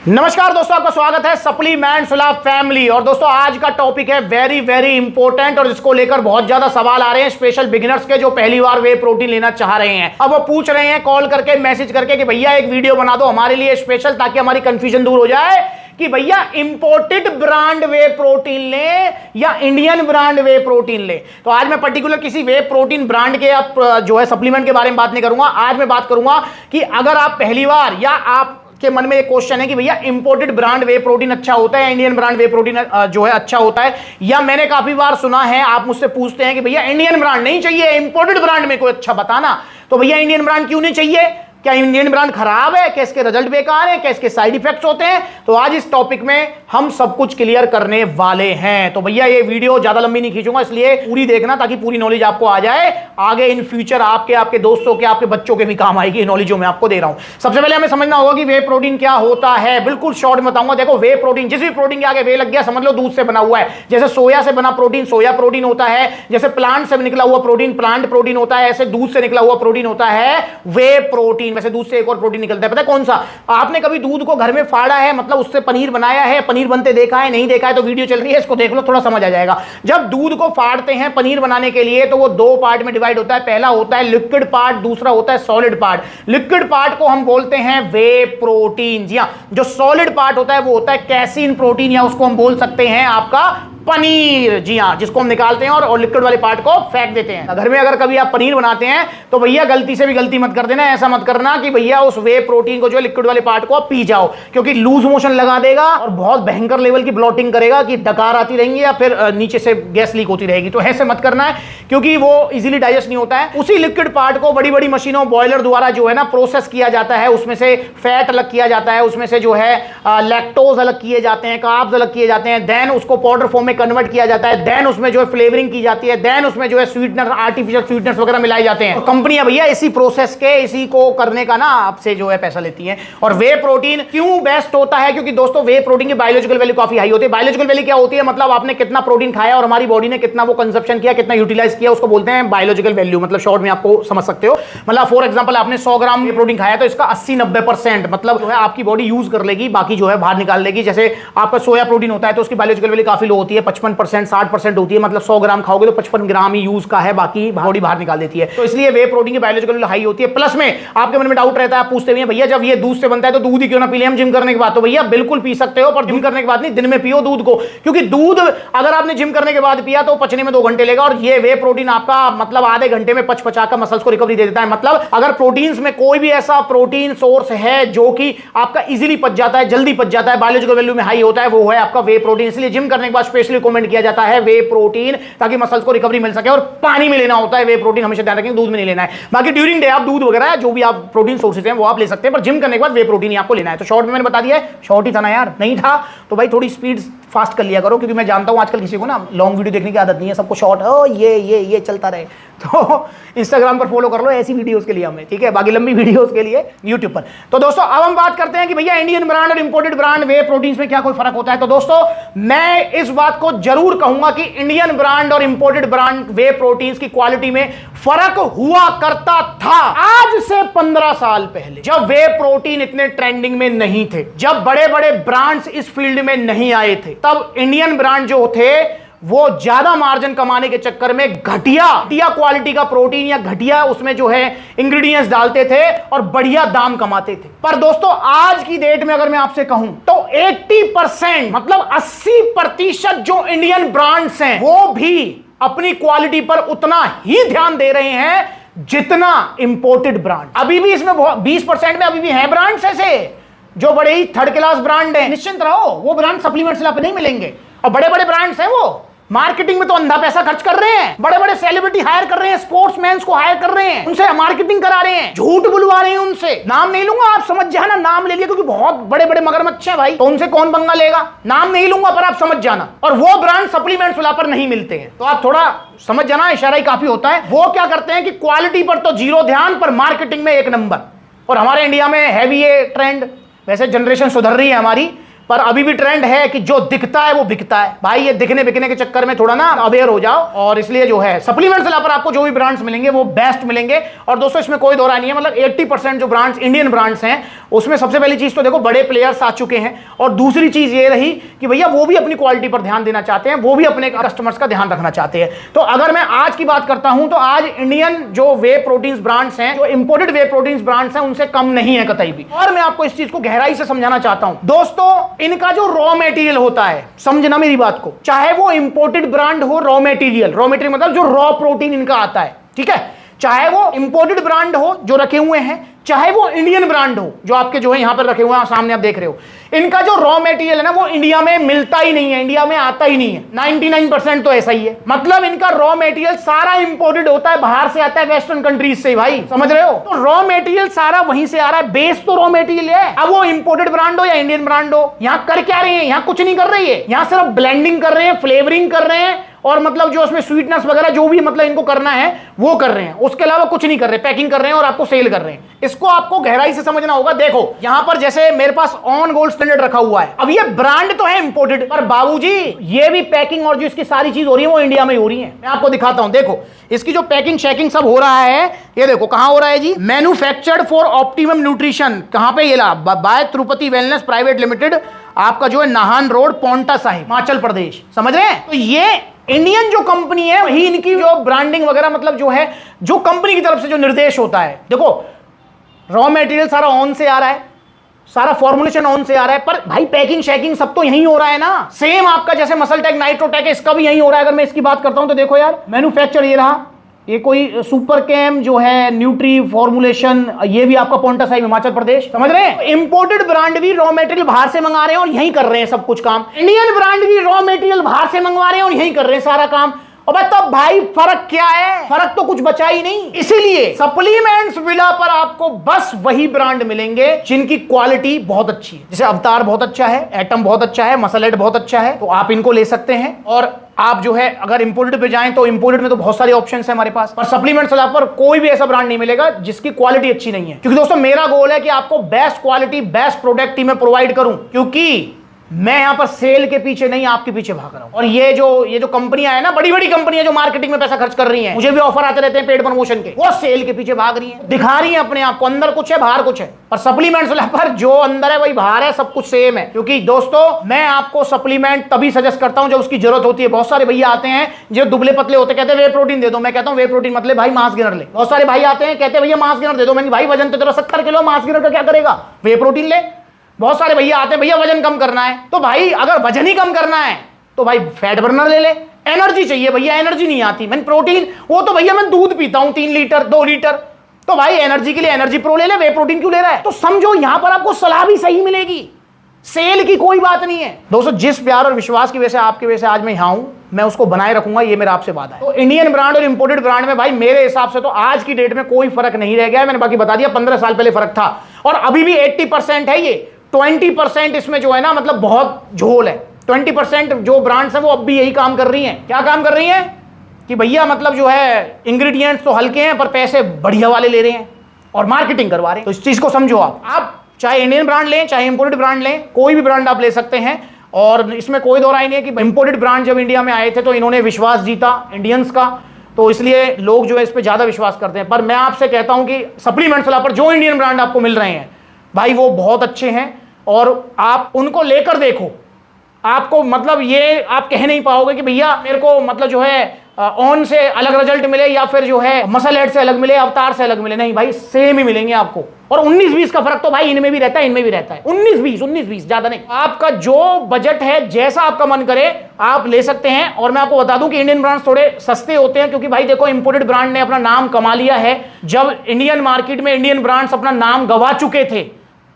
नमस्कार दोस्तों, आपका स्वागत है सप्लीमेंट्स लैब फैमिली। और दोस्तों आज का टॉपिक है वेरी वेरी इंपॉर्टेंट और इसको लेकर बहुत ज्यादा सवाल आ रहे हैं स्पेशल बिगिनर्स के जो पहली बार वे प्रोटीन लेना चाह रहे हैं। अब वो पूछ रहे हैं कॉल करके मैसेज करके कि भैया एक वीडियो बना दो हमारे लिए स्पेशल, ताकि हमारी कंफ्यूजन दूर हो जाए कि भैया इंपोर्टेड ब्रांड वे प्रोटीन लें या इंडियन ब्रांड वे प्रोटीन लें। तो आज मैं पर्टिकुलर किसी वे प्रोटीन ब्रांड के आप जो है सप्लीमेंट के बारे में बात नहीं करूंगा। आज मैं बात करूंगा कि अगर आप पहली बार या आप के मन में एक क्वेश्चन है कि भैया इंपोर्टेड ब्रांड वे प्रोटीन अच्छा होता है, इंडियन ब्रांड वे प्रोटीन जो है अच्छा होता है, या मैंने काफी बार सुना है आप मुझसे पूछते हैं कि भैया इंडियन ब्रांड नहीं चाहिए, इंपोर्टेड ब्रांड में कोई अच्छा बताना। तो भैया इंडियन ब्रांड क्यों नहीं चाहिए? क्या इंडियन ब्रांड खराब है? क्या इसके रिजल्ट बेकार है? क्या इसके साइड इफेक्ट्स होते हैं? तो आज इस टॉपिक में हम सब कुछ क्लियर करने वाले हैं। तो भैया ये वीडियो ज्यादा लंबी नहीं खींचूंगा, इसलिए पूरी देखना ताकि पूरी नॉलेज आपको आ जाए। आगे इन फ्यूचर आपके दोस्तों के, आपके बच्चों के भी काम आएगी नॉलेज जो मैं आपको दे रहा हूं। सबसे पहले हमें समझना होगा कि वे प्रोटीन क्या होता है। बिल्कुल शॉर्ट में बताऊंगा। देखो, वे प्रोटीन, जिस भी प्रोटीन के आगे वे लग गया समझ लो दूध से बना हुआ है। जैसे सोया से बना प्रोटीन सोया प्रोटीन होता है, जैसे प्लांट से निकला हुआ प्रोटीन प्लांट प्रोटीन होता है, ऐसे दूध से निकला हुआ प्रोटीन होता है वे प्रोटीन। वैसे दूध से एक और प्रोटीन निकलता है, पता है कौन सा? आपने कभी दूध को घर में फाड़ा है, मतलब उससे पनीर बनाया है, पनीर बनते देखा है? नहीं देखा है तो वीडियो चल रही है, इसको देख लो, थोड़ा समझ आ जाएगा। जब दूध को फाड़ते हैं पनीर बनाने के लिए तो वो दो पार्ट में डिवाइड होता है। पहला होता है लिक्विड पार्ट, दूसरा होता है सॉलिड पार्ट। लिक्विड पार्ट को हम बोलते हैं वे प्रोटीन। जी हां, जो सॉलिड पार्ट होता है वो होता है कैसीन प्रोटीन, या उसको हम बोल सकते हैं आपका पनीर। जी हां, जिसको हम निकालते हैं और लिक्विड वाले पार्ट को फेंक देते हैं। घर में अगर कभी आप पनीर बनाते हैं तो भैया गलती से भी गलती मत कर देना। ऐसा मत करना कि भैया उस वे प्रोटीन को जो लिक्विड वाले पार्ट को पी जाओ, क्योंकि लूज मोशन लगा देगा और बहुत भयंकर लेवल की ब्लॉटिंग करेगा कि डकार आती रहेंगी या फिर नीचे से गैस लीक होती रहेगी। तो ऐसे मत करना है, क्योंकि वो इजीली डाइजेस्ट नहीं होता है। उसी लिक्विड पार्ट को बड़ी बड़ी मशीनों, बॉयलर द्वारा जो है ना प्रोसेस किया जाता है। उसमें से फैट अलग किया जाता है, उसमें से जो है लैक्टोज अलग किए जाते हैं, कार्ब्स अलग किए जाते हैं, देन उसको पाउडर फॉर्म में कन्वर्ट किया जाता है, देन उसमें जो है फ्लेवरिंग की जाती है, देन उसमें जो है स्वीटनर, आर्टिफिशियल स्वीटनर्स वगैरह मिलाए जाते हैं। तो कंपनियां भैया इसी प्रोसेस के, इसी को करने का ना आपसे जो है पैसा लेती हैं। और वे प्रोटीन क्यों बेस्ट होता है? क्योंकि दोस्तों वे प्रोटीन की बायोलॉजिकल वैल्यू काफी हाई होती है। बायोलॉजिकल वैल्यू क्या होती है? मतलब आपने कितना प्रोटीन खाया और हमारी बॉडी ने कितना वो कंजप्शन किया, कितना यूटिलाइज किया, उसको बोलते हैं बायोलॉजिकल वैल्यू। मतलब शॉर्ट में आपको समझ सकते हो। मतलब फॉर एग्जांपल आपने 100 ग्राम प्रोटीन खाया तो इसका 80-90% मतलब जो है आपकी बॉडी यूज कर लेगी, बाकी जो है बाहर निकाल लेगी। जैसे आपका सोया प्रोटीन होता है तो उसकी बायोलॉजिकल वैल्यू काफी लो होती है, 55% 60% होती है। मतलब 100 ग्राम खाओगे तो 55 ग्राम ही यूज का है, बाकी बॉडी बाहर निकाल देती है। तो इसलिए वे प्रोटीन की बायोलॉजिकल हाई होती है। प्लस में आपके मन में डाउट रहता है, आप पूछते हैं भैया जब ये दूध से बनता है तो दूध ही क्यों ना पी लें हम जिम करने के बाद? तो भैया बिल्कुल पी सकते हो, पर जिम करने के बाद नहीं, दिन में पियो दूध को। क्योंकि दूध अगर आपने जिम करने के बाद पिया तो पचने में 2 घंटे लेगा, और ये वे प्रोटीन आपका मतलब आधे घंटे में पचा कर मसल्स को रिकवरी दे देता है। मतलब अगर प्रोटीन्स में कोई भी ऐसा प्रोटीन सोर्स है जो कि आपका इजीली पच जाता है, जल्दी पच जाता है, बायोलॉजिकल वैल्यू में हाई होता है, वो है आपका वे प्रोटीन। इसलिए जिम करने के बाद स्पेशली रिकमेंड किया जाता है वे प्रोटीन, ताकि मसल्स को रिकवरी मिल सके। और पानी में लेना होता है वे प्रोटीन, हमेशा ध्यान रखें, दूध में नहीं लेना है। बाकी ड्यूरिंग डे आप दूध वगैरह जो भी आप प्रोटीन सोर्सेज हैं वो आप ले सकते हैं, पर जिम करने के बाद वे प्रोटीन आपको लेना है। तो शॉर्ट में मैंने बता दिया है। शॉर्ट ही था ना यार? नहीं था तो भाई थोड़ी स्पीड फास्ट कर लिया करो, क्योंकि मैं जानता हूं आजकल किसी को ना लॉन्ग वीडियो देखने की आदत नहीं है, सबको शॉर्ट हो ये चलता रहे। तो इंस्टाग्राम पर फॉलो कर लो ऐसी वीडियोस के लिए हमें, ठीक है? बाकी लंबी वीडियोस के लिए यूट्यूब पर। तो दोस्तों अब हम बात करते हैं कि भैया इंडियन ब्रांड और इंपोर्टेड ब्रांड वे प्रोटीन्स में क्या कोई फर्क होता है। तो दोस्तों मैं इस बात को जरूर कहूंगा कि इंडियन ब्रांड और इंपोर्टेड ब्रांड वे प्रोटीन्स की क्वालिटी में फर्क हुआ करता था आज से 15 साल पहले, जब वे प्रोटीन इतने ट्रेंडिंग में नहीं थे, जब बड़े बड़े ब्रांड्स इस फील्ड में नहीं आए थे। तब इंडियन ब्रांड जो थे वो ज्यादा मार्जिन कमाने के चक्कर में घटिया क्वालिटी का प्रोटीन या घटिया उसमें जो है इंग्रेडिएंट्स डालते थे और बढ़िया दाम कमाते थे। पर दोस्तों आज की डेट में अगर मैं आपसे कहूं तो 80% मतलब 80% जो इंडियन ब्रांड्स हैं वो भी अपनी क्वालिटी पर उतना ही ध्यान दे रहे हैं जितना इंपोर्टेड ब्रांड। अभी भी इसमें 20% में अभी भी हैं ब्रांड्स ऐसे जो बड़े ही थर्ड क्लास ब्रांड हैं। निश्चिंत रहो, वो ब्रांड सप्लीमेंट्स पे नहीं मिलेंगे। और बड़े बड़े ब्रांड्स हैं वो मार्केटिंग में तो अंधा पैसा खर्च कर रहे हैं, बड़े बड़े सेलिब्रिटी हायर कर रहे हैं, स्पोर्ट्समैन को हायर कर रहे हैं, उनसे मार्केटिंग करा रहे हैं, झूठ बुलवा रहे हैं उनसे। नाम नहीं लूंगा, आप समझ जाना, नाम ले लिया क्योंकि बहुत बड़े बड़े मगरमच्छ हैं भाई, तो उनसे कौन पंगा लेगा? नाम नहीं लूंगा पर आप समझ जाना। और वो ब्रांड सप्लीमेंट्स वाला पर नहीं मिलते हैं, तो आप थोड़ा समझ जाना, इशारा ही काफी होता है। वो क्या करते हैं कि क्वालिटी पर तो जीरो ध्यान, पर मार्केटिंग में 1 नंबर। और हमारे इंडिया में है भी ये ट्रेंड। वैसे जनरेशन सुधर रही है हमारी, पर अभी भी ट्रेंड है कि जो दिखता है वो बिकता है भाई। ये दिखने बिकने के चक्कर में थोड़ा ना अवेयर हो जाओ। और इसलिए जो है सप्लीमेंट्स ला पर आपको जो भी ब्रांड्स मिलेंगे वो बेस्ट मिलेंगे। और दोस्तों इसमें कोई दो राय नहीं है, मतलब 80% जो ब्रांड्स इंडियन ब्रांड्स हैं उसमें सबसे पहली चीज तो देखो बड़े प्लेयर्स आ चुके हैं, और दूसरी चीज ये रही कि भैया वो भी अपनी क्वालिटी पर ध्यान देना चाहते हैं, वो भी अपने कस्टमर्स का ध्यान रखना चाहते हैं। तो अगर मैं आज की बात करता हूं तो आज इंडियन जो वे प्रोटीन ब्रांड्स हैं, जो इंपोर्टेड वे प्रोटीन ब्रांड्स हैं, उनसे कम नहीं है कतई भी। और मैं आपको इस चीज को गहराई से समझाना चाहता हूं दोस्तों, इनका जो रॉ मटेरियल होता है, समझना मेरी बात को, चाहे वो इंपोर्टेड ब्रांड हो, रॉ मटेरियल मतलब जो रॉ प्रोटीन इनका आता है, ठीक है, चाहे वो इंपोर्टेड ब्रांड हो जो रखे हुए हैं, चाहे वो इंडियन ब्रांड हो जो आपके जो है यहां पर रखे हुए हैं, सामने आप देख रहे हो, इनका जो रॉ मटेरियल है ना वो इंडिया में मिलता ही नहीं है, इंडिया में आता ही नहीं है। 99% तो ऐसा ही है। मतलब इनका रॉ मटेरियल सारा इंपोर्टेड होता है, बाहर से आता है, वेस्टर्न कंट्रीज से भाई, समझ रहे हो। तो रॉ मटेरियल सारा वहीं से आ रहा है, बेस तो रॉ मटेरियल है। अब वो इंपोर्टेड ब्रांड हो या इंडियन ब्रांड हो, यहां कर क्या रही है, यहां कुछ नहीं कर रही है, यहां सिर्फ ब्लेंडिंग कर रहे हैं, फ्लेवरिंग कर रहे हैं, और मतलब जो उसमें स्वीटनेस वगैरह जो भी मतलब इनको करना है वो कर रहे हैं, उसके अलावा कुछ नहीं कर रहे, पैकिंग कर रहे हैं और आपको सेल कर रहे हैं। इसको आपको गहराई से समझना होगा। देखो यहां पर जैसे मेरे पास ऑन गोल्ड स्टैंडर्ड रखा हुआ है, अब ये ब्रांड तो है इंपोर्टेड, पर बाबूजी ये भी पैकिंग और जो इसकी सारी चीज हो रही है वो इंडिया में ही हो रही है। मैं आपको दिखाता हूं, देखो इसकी जो पैकिंग शैकिंग सब हो रहा है, ये देखो कहां हो रहा है जी, मैन्युफैक्चर्ड फॉर ऑप्टिमम न्यूट्रिशन, कहां पे, ये ला by Tirupati wellness private limited, आपका जो है नाहन रोड, पोंटा साहिब, हिमाचल प्रदेश, समझ रहे हैं। तो ये इंडियन जो कंपनी है वही इनकी जो ब्रांडिंग वगैरह मतलब जो है, जो कंपनी की तरफ से जो निर्देश होता है, देखो रॉ मटेरियल सारा ऑन से आ रहा है, सारा फॉर्मुलेशन ऑन से आ रहा है, पर भाई पैकिंग शैकिंग सब तो यहीं हो रहा है ना। सेम आपका जैसे मसलटेक नाइट्रोटेक है, इसका भी यहीं हो रहा है। अगर मैं इसकी बात करता हूं तो देखो यार, मैन्युफैक्चर ये रहा, ये कोई सुपर कैम जो है न्यूट्री फॉर्मुलेशन, ये भी आपका पोंटा साहिब, हिमाचल प्रदेश, समझ रहे हैं। इंपोर्टेड ब्रांड भी रॉ मटेरियल बाहर से मंगा रहे हैं और यहीं कर रहे हैं सब कुछ काम, इंडियन ब्रांड भी रॉ मटेरियल बाहर से मंगवा रहे हैं और यहीं कर रहे हैं सारा काम। और तब भाई फर्क क्या है, फर्क तो कुछ बचा ही नहीं। इसीलिए सप्लीमेंट्स विला पर आपको बस वही ब्रांड मिलेंगे जिनकी क्वालिटी बहुत अच्छी है। जैसे अवतार बहुत अच्छा है, एटम बहुत अच्छा है, मसलेट बहुत अच्छा है, तो आप इनको ले सकते हैं। और आप जो है अगर इंपोर्टेड पे जाएं तो इंपोर्टेड में तो बहुत सारे ऑप्शंस हैं हमारे पास, पर सप्लीमेंट्स विला पर कोई भी ऐसा ब्रांड नहीं मिलेगा जिसकी क्वालिटी अच्छी नहीं है। क्योंकि दोस्तों मेरा गोल है कि आपको बेस्ट क्वालिटी बेस्ट प्रोडक्ट ही मैं प्रोवाइड करूं, क्योंकि मैं यहां पर सेल के पीछे नहीं आपके पीछे भाग रहा हूं। और ये जो कंपनियां है ना, बड़ी बड़ी कंपनियां जो मार्केटिंग में पैसा खर्च कर रही हैं, मुझे भी ऑफर आते रहते हैं पेड प्रमोशन के, वो सेल के पीछे भाग रही हैं, दिखा रही हैं अपने आप को, अंदर कुछ है बाहर कुछ है। पर सप्लीमेंट्स पर जो अंदर है वही बाहर है, सब कुछ सेम है। क्योंकि दोस्तों मैं आपको सप्लीमेंट तभी सजेस्ट करता हूं जब उसकी जरूरत होती है। बहुत सारे भैया आते हैं जो दुबले पतले होते, कहते हैं वे प्रोटीन दे दो, मैं कहता हूं वे प्रोटीन मतलब भाई मांस गिनर ले। बहुत सारे भाई आते हैं कहते हैं भैया मांस गिनर दे दो, मैंने भाई वजन तो तेरा 70 किलो, मांस गिनर का क्या करेगा, वे प्रोटीन ले। बहुत सारे भैया आते हैं भैया वजन कम करना है, तो भाई अगर वजन ही कम करना है तो भाई फैट बर्नर ले ले। एनर्जी चाहिए भैया, एनर्जी नहीं आती, मैंने प्रोटीन, वो तो भैया मैं दूध पीता हूं 3 लीटर 2 लीटर, तो भाई एनर्जी के लिए एनर्जी प्रो ले ले, वे प्रोटीन क्यों ले रहा है। तो समझो यहां पर आपको सलाह भी सही मिलेगी, सेल की कोई बात नहीं है। दोस्तों जिस प्यार और विश्वास की वजह से आपकी वजह से आज मैं यहां हूं, मैं उसको बनाए रखूंगा, ये मेरा आपसे वादा है। तो इंडियन ब्रांड और इंपोर्टेड ब्रांड में भाई मेरे हिसाब से तो आज की डेट में कोई फर्क नहीं रह गया है। मैंने बाकी बता दिया, 15 साल पहले फर्क था और अभी भी 80% है, ये 20% इसमें जो है ना मतलब बहुत झोल है। 20% जो ब्रांड्स हैं वो अब भी यही काम कर रही हैं। क्या काम कर रही हैं कि भैया मतलब जो है इंग्रेडिएंट्स तो हल्के हैं पर पैसे बढ़िया वाले ले रहे हैं और मार्केटिंग करवा रहे हैं। तो इस चीज को समझो आप चाहे इंडियन ब्रांड लें चाहे इंपोर्टेड ब्रांड लें, कोई भी ब्रांड आप ले सकते हैं। और इसमें कोई दो राय नहीं है कि इंपोर्टेड ब्रांड जब इंडिया में आए थे तो इन्होंने विश्वास जीता इंडियंस का, तो इसलिए लोग जो है इस पर ज्यादा विश्वास करते हैं। पर मैं आपसे कहता हूं कि सप्लीमेंट्स वाला पर जो इंडियन ब्रांड आपको मिल रहे हैं भाई वो बहुत अच्छे हैं और आप उनको लेकर देखो, आपको मतलब ये आप कह नहीं पाओगे कि भैया मेरे को मतलब जो है ऑन से अलग रिजल्ट मिले या फिर जो है मसल हेड से अलग मिले, अवतार से अलग मिले। नहीं भाई सेम ही मिलेंगे आपको। और 19-20 का फर्क तो भाई इनमें भी रहता है, इनमें भी रहता है। 19-20 ज्यादा नहीं। आपका जो बजट है, जैसा आपका मन करे आप ले सकते हैं। और मैं आपको बता दूं कि इंडियन ब्रांड्स थोड़े सस्ते होते हैं, क्योंकि भाई देखो इंपोर्टेड ब्रांड ने अपना नाम कमा लिया है। जब इंडियन मार्केट में इंडियन ब्रांड्स अपना नाम गंवा चुके थे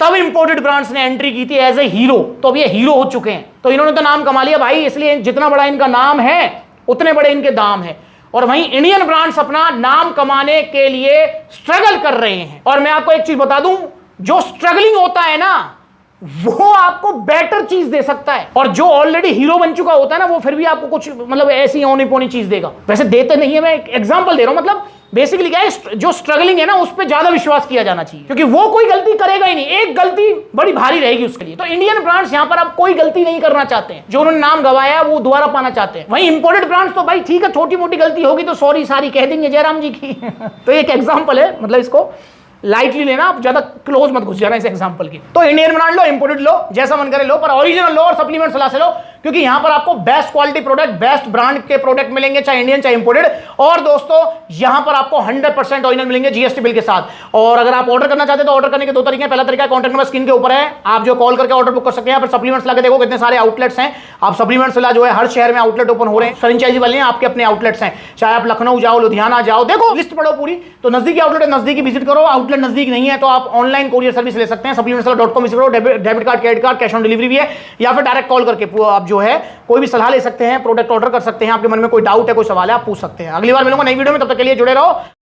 तब इंपोर्टेड ब्रांड्स ने एंट्री की थी एज ए हीरो, तो अब ये हीरो हो चुके हैं। तो इन्होंने तो नाम कमा लिया भाई, इसलिए जितना बड़ा इनका नाम है उतने बड़े इनके दाम है। और वहीं इंडियन ब्रांड्स अपना नाम कमाने के लिए स्ट्रगल कर रहे हैं। और मैं आपको एक चीज बता दूं, जो स्ट्रगलिंग होता है ना वो आपको बेटर चीज दे सकता है, और जो ऑलरेडी हीरो बन चुका होता है ना वो फिर भी आपको कुछ मतलब ऐसी होनी पोनी चीज देगा। वैसे देते नहीं है, मैं एक एग्जांपल दे रहा हूं। मतलब बेसिकली क्या है, जो स्ट्रगलिंग है ना उस पर ज्यादा विश्वास किया जाना चाहिए, क्योंकि वो कोई गलती करेगा ही नहीं, एक गलती बड़ी भारी रहेगी उसके लिए। तो इंडियन ब्रांड्स यहां पर आप कोई गलती नहीं करना चाहते हैं, जो उन्होंने नाम गवाया वो दोबारा पाना चाहते हैं। वहीं इंपोर्टेड ब्रांड्स तो भाई ठीक है, छोटी मोटी गलती होगी तो सॉरी सारी कह देंगे जयराम जी की तो एक एग्जांपल है, मतलब इसको लाइटली लेना, आप ज्यादा क्लोज मत घुस जाना इस एग्जांपल की। तो इंडियन ब्रांड लो, इंपोर्टेड लो, जैसा मन करे लो, पर ओरिजिनल लो और सप्लीमेंट सलाह से लो, क्योंकि यहां पर आपको best quality product, best brand के प्रोडक्ट मिलेंगे, चाहे इंडियन चाहे इंपोर्टेड। और दोस्तों यहां पर आपको 100% ओरिजिनल मिलेंगे जीएसटी बिल के साथ। और अगर आप ऑर्डर करना चाहते हैं तो ऑर्डर करने के दो तरीके हैं। पहला तरीका कॉन्टैक्ट नंबर स्क्रीन के ऊपर है, आप जो कॉल करके ऑर्डर बुक कर सकते हैं। फिर सप्लीमेंट्स ला के देखो कितने सारे आउटलेट्स हैं, आप सप्लीमेंट्स ला जो है हर शहर में आउटलेट ओपन हो रहे हैं, फ्रेंचाइजी वाले हैं, आपके अपने आउटलेट्स हैं, चाहे आप लखनऊ जाओ, लुधियाना जाओ, देखो लिस्ट पढ़ो पूरी। तो नजदीकी आउटलेट नजदीकी विजिट करो, आउटलेट नजदीक नहीं है तो आप ऑनलाइन कोरियर सर्विस ले सकते हैं, supplementsala.com विजिट करो, debit card credit card cash on delivery भी है, या फिर डायरेक्ट कॉल करके आप जो है कोई भी सलाह ले सकते हैं, प्रोडक्ट ऑर्डर कर सकते हैं। आपके मन में कोई डाउट है, कोई सवाल है, आप पूछ सकते हैं। अगली बार मिलूंगा नई वीडियो में, तब तक के लिए जुड़े रहो।